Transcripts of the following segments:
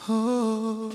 Oh.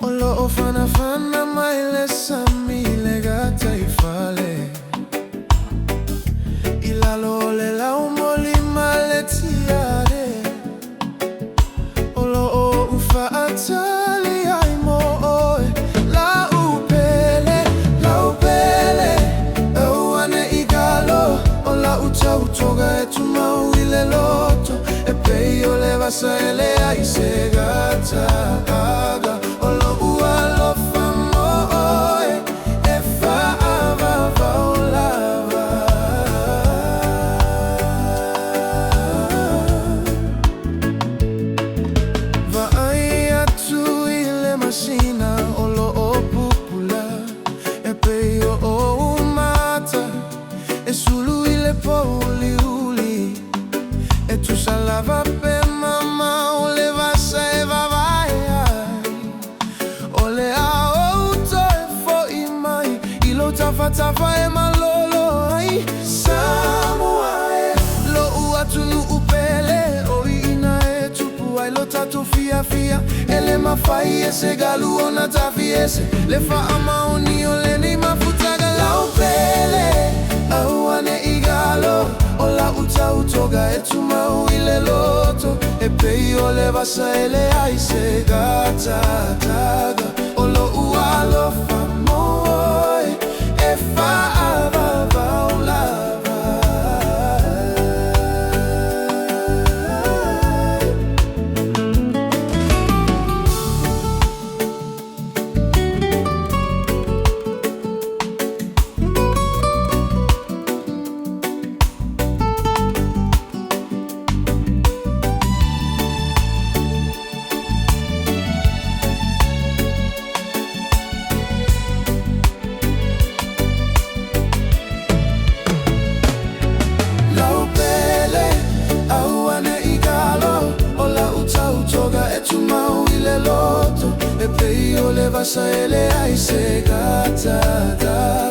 Olo ofana fana maile samile gata ifale ilalo le la umoli maletiare olo o ufa atali aimo oe la upele wane igalo ola utoga etuma uile loto e peyo le vasa ele aise gata aga olo o pupula e peyo o umata e sulu ile poli uli e tu salava pe mama ole vasa e vavai ole a outo e fo imai ilo tafa e malolo ai Samoa e lo uatunu upele o ina e tupu ai lo tatu fia ele mafai ese galu ona tafiese le fa amaoni ole ni mafutaga la upele wane igalo ola utoga etuma uile loto e peyo le vasa ele aise gata taga olo ualo famoi e fa e peyo le vasa ele aise gata.